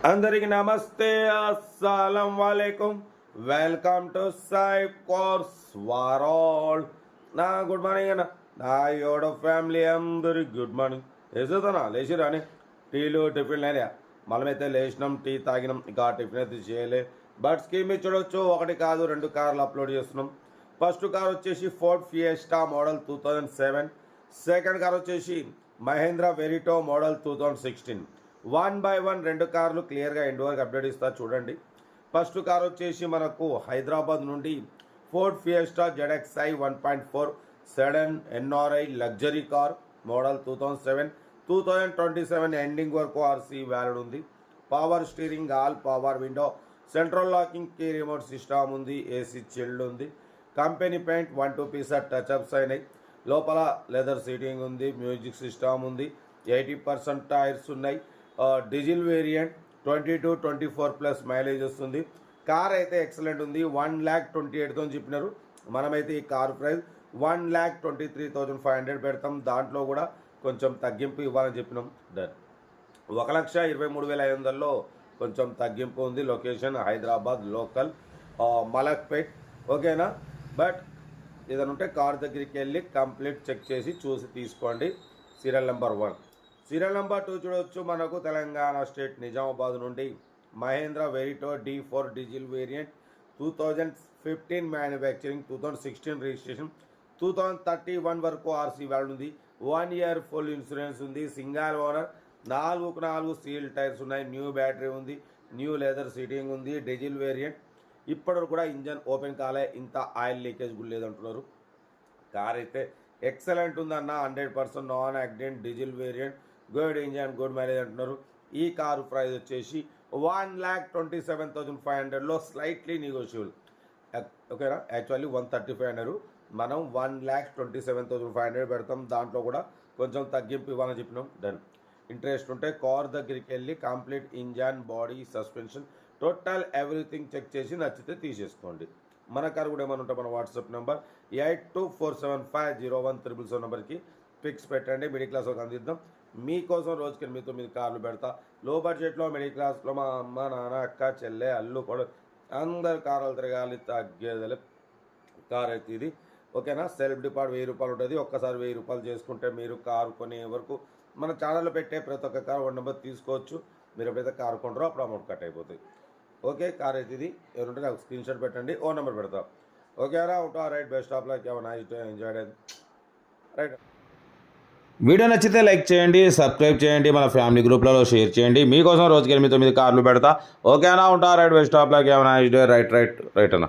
అందరికి నమస్తే, అస్సలం వాలేకుం. వెల్కమ్ టు సాయి కోర్స్ వారాల్. నా గుడ్ మార్నింగ్ అన్న, నా యోడ ఫ్యామిలీ అందరికి గుడ్ మార్నింగ్. వేసేదన్నా లేచిరా అని టీలు టిఫిన్లు అయినా మనమైతే లేచినాం, టీ తాగినాం, ఇంకా టిఫిన్ అయితే చేయలే. బట్ స్కీమ్ చూడొచ్చు, ఒకటి కాదు రెండు కార్లు అప్లోడ్ చేస్తున్నాం. ఫస్ట్ కార్ వచ్చేసి Ford fiesta model 2007. Second car వచ్చేసి మహేంద్ర వెరిటో మోడల్ 2016. 1 by 1 రెండు కార్లు క్లియర్గా ఎండ్ వరకు అప్డేట్ ఇస్తా చూడండి. ఫస్ట్ కార్ వచ్చేసి మనకు హైదరాబాద్ నుండి Ford Fiesta ZXi 1.4 sedan NRI luxury car model 2007. 2027 ending వరకు ఆర్సీ వ్యాలిడ్ ఉంది. Power steering, all power window, central locking key remote system ఉంది, ఏసీ చిల్డ్ ఉంది. కంపెనీ పెయింట్ 1-2 పీస్ టచ్అప్స్ అయినాయి. లోపల లెదర్ సీటింగ్ ఉంది, మ్యూజిక్ సిస్టమ్ ఉంది, 80% tyres ఉన్నాయి. Diesel variant 22-24+ mileage వస్తుంది. కార్ అయితే ఎక్సలెంట్ ఉంది. 1,28,000 చెప్పినారు. మనమైతే ఈ కార్ ప్రైస్ 1,23,500 పెడతాం. దాంట్లో కూడా కొంచెం తగ్గింపు ఇవ్వాలని చెప్పినాం. డన్. 1,23,500లో కొంచెం తగ్గింపు ఉంది. Location Hyderabad local Malakpet. ఓకేనా? బట్ ఏదైనా ఉంటే కార్ దగ్గరికి వెళ్ళి కంప్లీట్ చెక్ చేసి చూసి తీసుకోండి. Serial number 1. సీరియల్ నెంబర్ 2 చూడవచ్చు. మనకు తెలంగాణ స్టేట్ నిజామాబాద్ నుండి Mahindra Verito D4 diesel variant 2015 manufacturing, 2016 registration, 2031 వరకు ఆర్సీ వ్యాలిడ్ ఉంది. 1 year ఫుల్ ఇన్సూరెన్స్ ఉంది. సింగల్ ఓనర్, 4 స్టీల్ టైర్స్ ఉన్నాయి. న్యూ బ్యాటరీ ఉంది, న్యూ లెదర్ సీటింగ్ ఉంది. Diesel variant. ఇప్పటివరకు కూడా ఇంజన్ ఓపెన్ కాలే, ఇంత ఆయిల్ లీకేజ్ కూడా లేదంటున్నారు. కార్ అయితే ఎక్సలెంట్ ఉందన్న, 100% non accident diesel variant, good engine, good mileage అంటున్నారు. ఈ కారు ప్రైస్ వచ్చేసి 1,27,500లో స్లైట్లీ నెగోషియబుల్. ఓకేనా? యాక్చువల్లీ 135 అన్నారు, మనం 1,27,500 పెడతాం. దాంట్లో కూడా కొంచెం తగ్గింపు ఇవ్వాలని చెప్పినాం. డన్. ఇంట్రెస్ట్ ఉంటే కార్ దగ్గరికి వెళ్ళి complete engine, body, suspension, total everything check చేసి నచ్చితే తీసేసుకోండి. మన కారు కూడా ఏమైనా ఉంటే మన వాట్సాప్ నెంబర్ 8247501777 నెంబర్కి పిక్స్ పెట్టండి. మిడిల్ క్లాస్ ఒక అందిద్దాం. మీకోసం రోజుకి 8-9 కార్లు పెడతా. లో బడ్జెట్లో మిడిల్ క్లాస్లో మా అమ్మ, నాన్న, అక్క, చెల్లె, అల్లు కూడా అందరు కార్లు తిరగాలి, తగ్గేదలే కార్ అయితే ఇది. ఓకేనా? సెల్ఫ్ డిపార్ట్ 1000 రూపాయలు ఉంటుంది. ఒక్కసారి 1000 రూపాయలు చేసుకుంటే మీరు కారు కొనే వరకు మన ఛానల్లో పెట్టే ప్రతి ఒక్క కారు 1 నెంబర్ తీసుకోవచ్చు. మీరు ఎప్పుడైతే కారు కొంటారో అప్పుడు అమౌంట్ కట్ అయిపోతాయి. ఓకే, కార్ అయితే ఇది. ఎవరుంటే నాకు స్క్రీన్ షాట్ పెట్టండి, ఓ నెంబర్ పెడతాం. ఓకేనా? ఉంటా. Right. Best of luck. Enjoy. Right. Video నచ్చితే లైక్ చేయండి, సబ్స్క్రైబ్ చేయండి, మన ఫ్యామిలీ గ్రూప్లలో షేర్ చేయండి. మీకోసం రోజుకి 8-9 కార్లు పెడతా. ఓకేనా? ఉంటా. Right. Best of luck. Right అన్న.